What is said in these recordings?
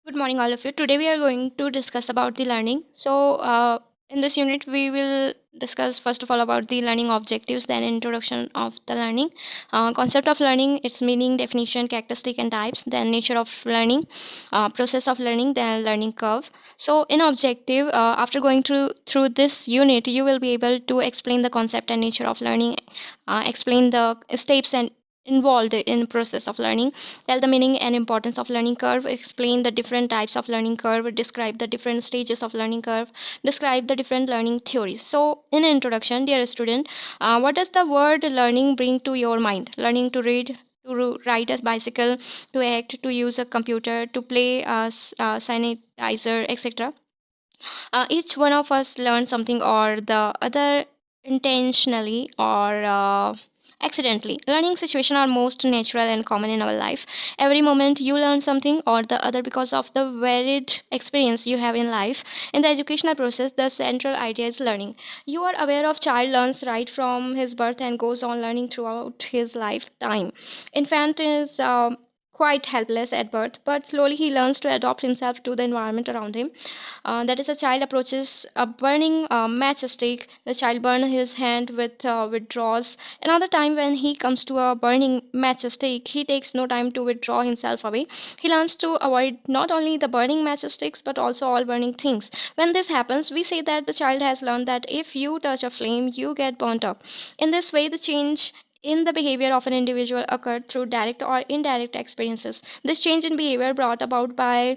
Good morning, all of you. Today we are going to discuss about the learning. In this unit, we will discuss first of all about the learning objectives, then introduction of the learning, concept of learning, its meaning, definition, characteristic, and types, then nature of learning, process of learning, then learning curve. So, in objective, after going through this unit, you will be able to explain the concept and nature of learning, explain the steps and involved in process of learning, tell the meaning and importance of learning curve, explain the different types of learning curve, describe the different stages of learning curve, describe the different learning theories. So in introduction, dear student, what does the word learning bring to your mind? Learning to read, to ride a bicycle, to act, to use a computer, to play a sanitizer, etc. Each one of us learns something or the other, intentionally or accidentally. Learning situations are most natural and common in our life. Every moment you learn something or the other because of the varied experience you have in life. In the educational process, the central idea is learning. You are aware of child learns right from his birth and goes on learning throughout his lifetime. Infant is quite helpless at birth, but slowly he learns to adapt himself to the environment around him. That is, a child approaches a burning matchstick. The child burns his hand with withdraws. Another time, when he comes to a burning matchstick, he takes no time to withdraw himself away. He learns to avoid not only the burning matchsticks but also all burning things. When this happens, we say that the child has learned that if you touch a flame, you get burnt up. In this way, the change in the behavior of an individual occurred through direct or indirect experiences. This change in behavior brought about by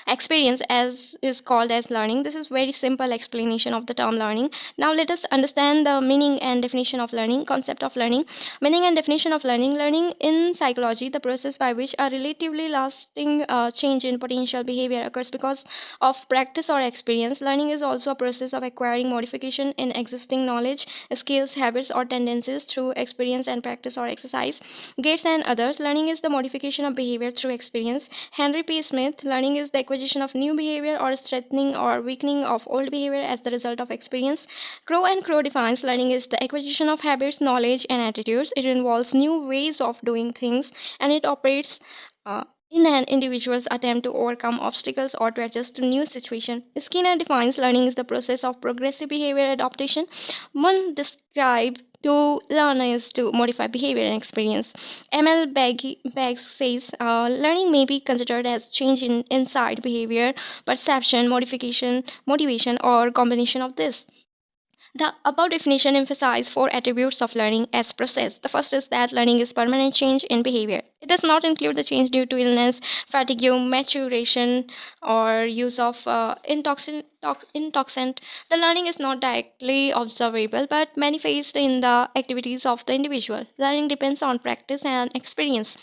experience as is called as learning. This is very simple explanation of the term learning. Now let us understand the meaning and definition of learning, concept of learning. Meaning and definition of learning. Learning in psychology, the process by which a relatively lasting change in potential behavior occurs because of practice or experience. Learning is also a process of acquiring modification in existing knowledge, skills, habits, or tendencies through experience and practice or exercise. Gates and others. Learning is the modification of behavior through experience. Henry P. Smith. Learning is the acquisition of new behavior or strengthening or weakening of old behavior as the result of experience. Crow and Crow defines learning is the acquisition of habits, knowledge, and attitudes. It involves new ways of doing things, and it operates in an individual's attempt to overcome obstacles or to adjust to new situation. Skinner defines learning is the process of progressive behavior adaptation. One described to learn is to modify behavior and experience. Begg says learning may be considered as change in inside behavior, perception, modification, motivation, or combination of this. The above definition emphasizes four attributes of learning as process. The first is that learning is permanent change in behavior. It does not include the change due to illness, fatigue, maturation, or use of intoxicant. The learning is not directly observable but manifests in the activities of the individual. Learning depends on practice and experience.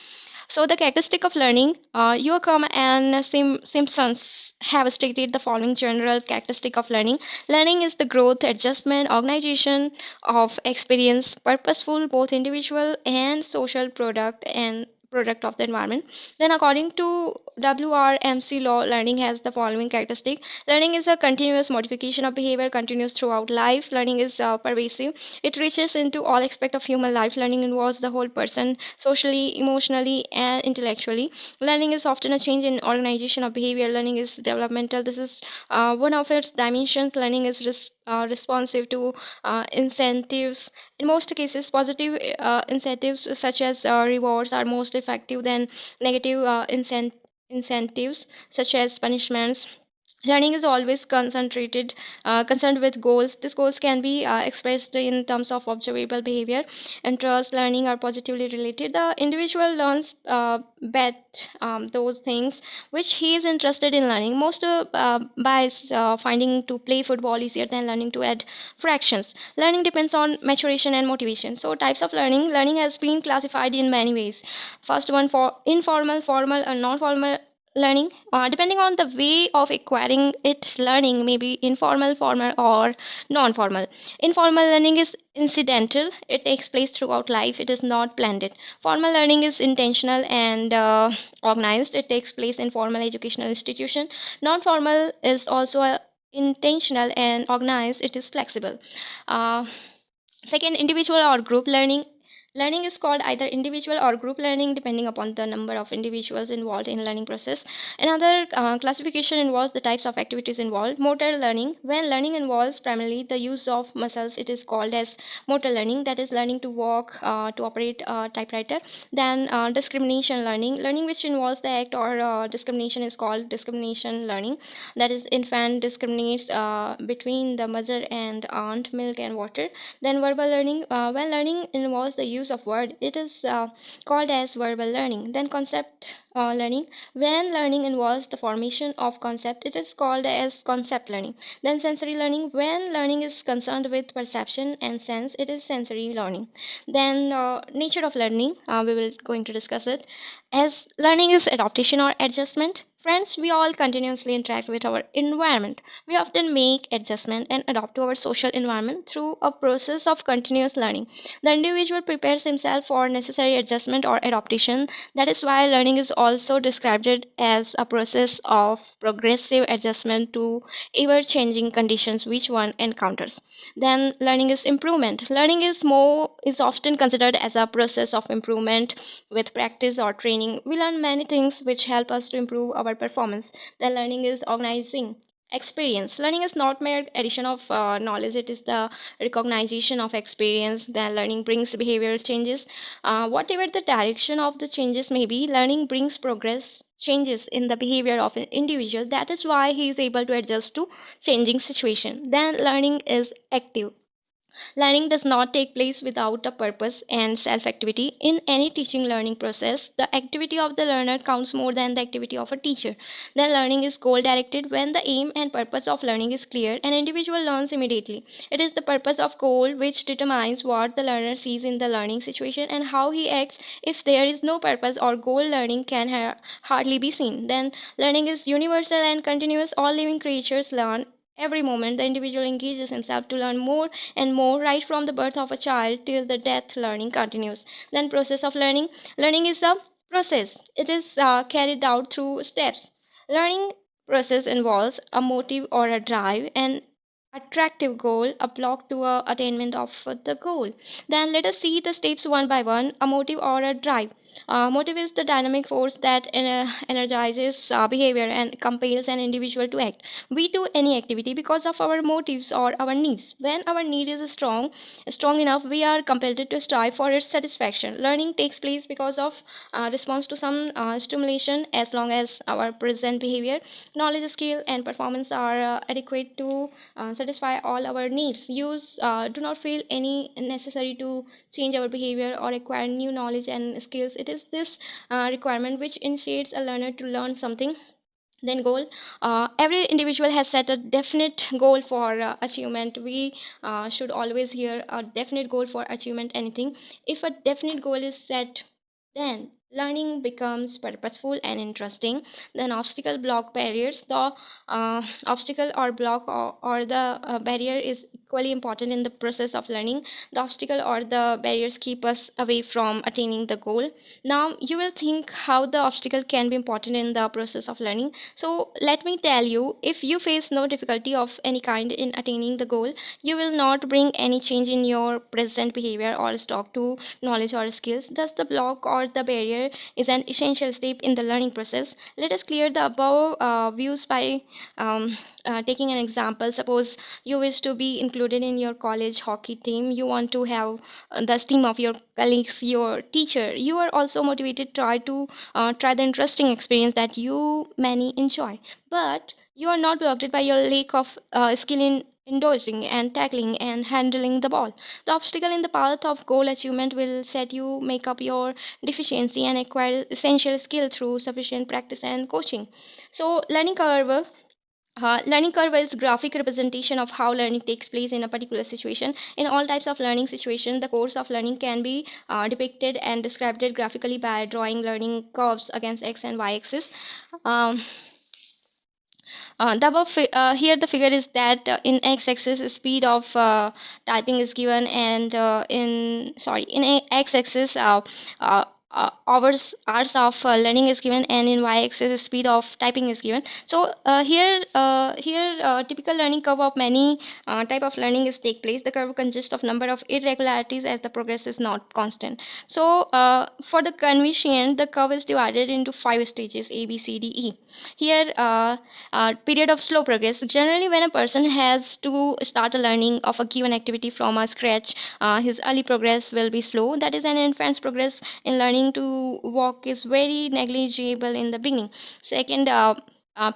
So the characteristic of learning, Yoakum and Simpsons have stated the following general characteristic of learning. Learning is the growth, adjustment, organization of experience, purposeful, both individual and social product of the environment. Then according to WRMC law, learning has the following characteristic. Learning is a continuous modification of behavior, continuous throughout life. Learning is pervasive. It reaches into all aspects of human life. Learning involves the whole person, socially, emotionally, and intellectually. Learning is often a change in organization of behavior. Learning is developmental. This is one of its dimensions. Learning is responsive to incentives. In most cases, positive incentives such as rewards are most effective than negative incentives such as punishments. Learning is always concerned with goals. These goals can be expressed in terms of observable behavior. Interests learning are positively related. The individual learns bet those things which he is interested in learning. Most by finding to play football easier than learning to add fractions. Learning depends on maturation and motivation. So types of learning. Learning has been classified in many ways. First one, for informal, formal, and non-formal learning. Depending on the way of acquiring it, learning may be informal, formal, or non-formal. Informal learning is incidental. It takes place throughout life. It is not planned. Formal learning is intentional and organized. It takes place in formal educational institution. Non-formal is also intentional and organized. It is flexible. uh, Second, individual or group learning. Learning is called either individual or group learning depending upon the number of individuals involved in learning process. Another classification involves the types of activities involved. Motor learning, when learning involves primarily the use of muscles, it is called as motor learning, that is learning to walk, to operate a typewriter. Then discrimination learning, learning which involves the act or discrimination is called discrimination learning, that is infant discriminates between the mother and aunt, milk and water. Then verbal learning, when learning involves the use of word, it is called as verbal learning. Then concept learning, when learning involves the formation of concept, it is called as concept learning. Then sensory learning, when learning is concerned with perception and sense, it is sensory learning. Then nature of learning, we will going to discuss it as learning is adaptation or adjustment. Friends, we all continuously interact with our environment. We often make adjustment and adapt to our social environment through a process of continuous learning. The individual prepares himself for necessary adjustment or adaptation. That is why learning is also described as a process of progressive adjustment to ever changing conditions which one encounters. Then learning is improvement. Learning is often considered as a process of improvement. With practice or training, we learn many things which help us to improve our performance. Then learning is organizing experience. Learning is not mere addition of knowledge, it is the recognition of experience. Then learning brings behavioral changes. Whatever the direction of the changes may be, learning brings progress changes in the behavior of an individual. That is why he is able to adjust to changing situation. Then learning is active. Learning does not take place without a purpose and self activity. In any teaching learning process, the activity of the learner counts more than the activity of a teacher. Then, learning is goal directed. When the aim and purpose of learning is clear, an individual learns immediately. It is the purpose of goal which determines what the learner sees in the learning situation and how he acts. If there is no purpose or goal, learning can hardly be seen. Then, learning is universal and continuous. All living creatures learn every moment. The individual engages himself to learn more and more, right from the birth of a child till the death. Learning continues. Then process of learning, learning is a process, it is carried out through steps. Learning process involves a motive or a drive, an attractive goal, a block to a attainment of the goal. Then let us see the steps one by one. A motive or a drive, motive is the dynamic force that energizes behavior and compels an individual to act. We do any activity because of our motives or our needs. When our need is strong enough, we are compelled to strive for its satisfaction. Learning takes place because of response to some stimulation. As long as our present behavior, knowledge, skill, and performance are adequate to satisfy all our needs, use do not feel any necessary to change our behavior or acquire new knowledge and skills. It is this requirement which initiates a learner to learn something. Then goal, every individual has set a definite goal for achievement. We should always hear a definite goal for achievement anything. If a definite goal is set, then learning becomes purposeful and interesting. Then obstacle, block, barriers, the obstacle or block or the barrier is equally important in the process of learning. The obstacle or the barriers keep us away from attaining the goal. Now you will think how the obstacle can be important in the process of learning. So let me tell you, if you face no difficulty of any kind in attaining the goal, you will not bring any change in your present behavior or stock to knowledge or skills. Thus, the block or the barrier is an essential step in the learning process. Let us clear the above views by taking an example. Suppose you wish to be included in your college hockey team. You want to have the esteem of your colleagues, your teacher. You are also motivated try the interesting experience that you many enjoy, but you are not blocked by your lack of skill in dodging and tackling and handling the ball. The obstacle in the path of goal achievement will set you make up your deficiency and acquire essential skill through sufficient practice and coaching. So learning curve is graphic representation of how learning takes place in a particular situation. In all types of learning situation, the course of learning can be depicted and described graphically by drawing learning curves against x and y axis. Um, here the figure is that in x-axis speed of typing is given, and in x-axis hours of learning is given, and in y-axis speed of typing is given. So typical learning curve of many type of learning is take place. The curve consists of number of irregularities as the progress is not constant. So for the conversion, the curve is divided into 5 stages: A, B, C, D, E. Here period of slow progress. Generally, when a person has to start a learning of a given activity from a scratch, his early progress will be slow. That is, an infant's progress in learning to walk is very negligible in the beginning. Second,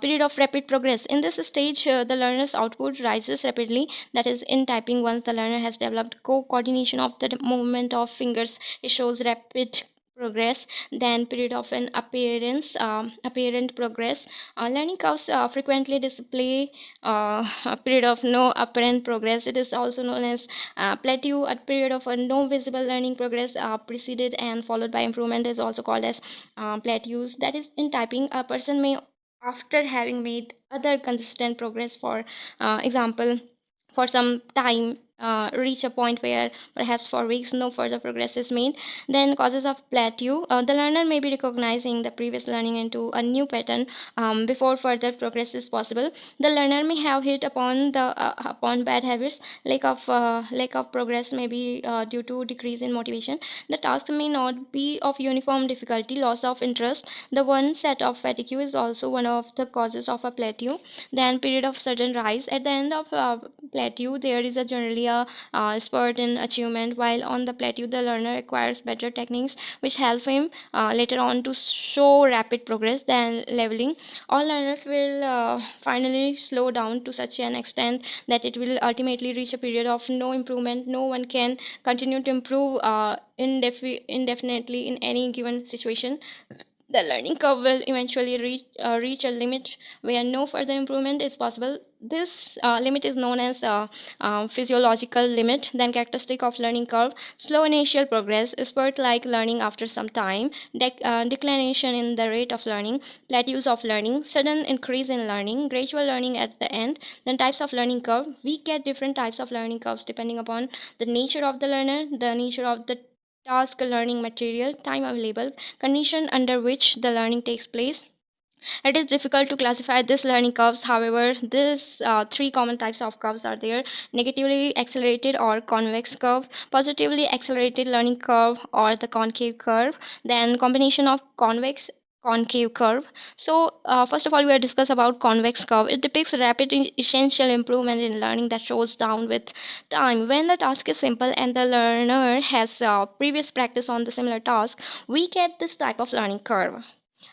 period of rapid progress. In this stage, the learner's output rises rapidly. That is, in typing, once the learner has developed coordination of the movement of fingers, it shows rapid progress. Then period of an apparent progress. Learning curves frequently display a period of no apparent progress. It is also known as plateau. A period of a no visible learning progress preceded and followed by improvement is also called as plateaus. That is, in typing, a person may, after having made other consistent progress, for example, for some time, reach a point where perhaps for weeks no further progress is made. Then causes of plateau. The learner may be recognizing the previous learning into a new pattern before further progress is possible. The learner may have hit upon bad habits. Lack of progress may be due to decrease in motivation. The task may not be of uniform difficulty. Loss of interest. The one set of fatigue is also one of the causes of a plateau. Then period of sudden rise. At the end of plateau, there is generally a spurt in achievement. While on the plateau, the learner acquires better techniques which help him later on to show rapid progress. Then leveling. All learners will finally slow down to such an extent that it will ultimately reach a period of no improvement. No one can continue to improve indefinitely in any given situation. The learning curve will eventually reach a limit where no further improvement is possible. This limit is known as physiological limit. Then characteristic of learning curve: slow initial progress, spurt like learning after some time, declination in the rate of learning, plateaus of learning, sudden increase in learning, gradual learning at the end. Then types of learning curve: we get different types of learning curves depending upon the nature of the learner, the nature of the task, learning material, time available, condition under which the learning takes place. It is difficult to classify these learning curves. However, these three common types of curves are there: negatively accelerated or convex curve, positively accelerated learning curve, or the concave curve, then combination of convex concave curve. So first of all, we will discuss about convex curve. It depicts rapid essential improvement in learning that shows down with time. When the task is simple and the learner has previous practice on the similar task, we get this type of learning curve: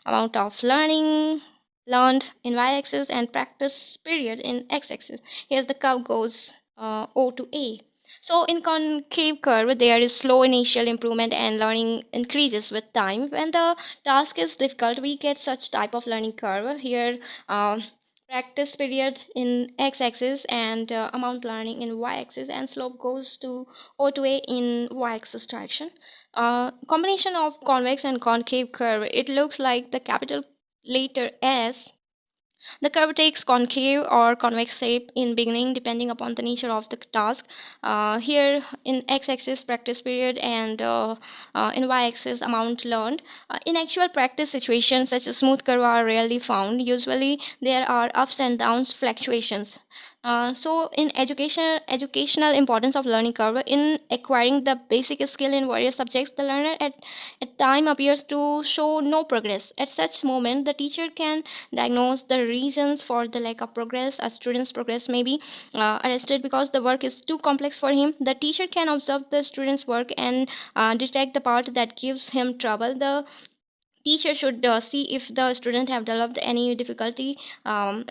amount of learning learned in y-axis and practice period in x-axis. Here's the curve goes O to A. So in concave curve, there is slow initial improvement and learning increases with time. When the task is difficult, we get such type of learning curve. Here, practice period in x-axis and amount learning in y-axis, and slope goes to O to A in y-axis direction. Combination of convex and concave curve. It looks like the capital letter S. The curve takes concave or convex shape in beginning depending upon the nature of the task. Here in x-axis practice period and in y-axis amount learned. In actual practice situations, such a smooth curve are rarely found. Usually there are ups and downs fluctuations. So in educational importance of learning curve: in acquiring the basic skill in various subjects, the learner at time appears to show no progress. At such moment, the teacher can diagnose the reasons for the lack of progress. A student's progress may be arrested because the work is too complex for him. The teacher can observe the student's work and detect the part that gives him trouble. The teacher should see if the student have developed any difficulty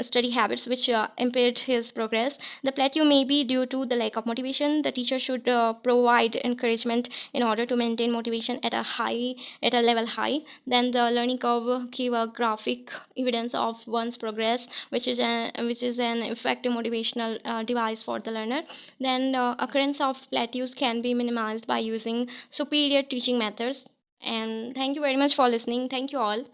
study habits which impede his progress. The plateau may be due to the lack of motivation. The teacher should provide encouragement in order to maintain motivation at a level high. Then the learning curve give a graphic evidence of one's progress, which is an effective motivational device for the learner. Then occurrence of plateaus can be minimized by using superior teaching methods. And thank you very much for listening. Thank you all.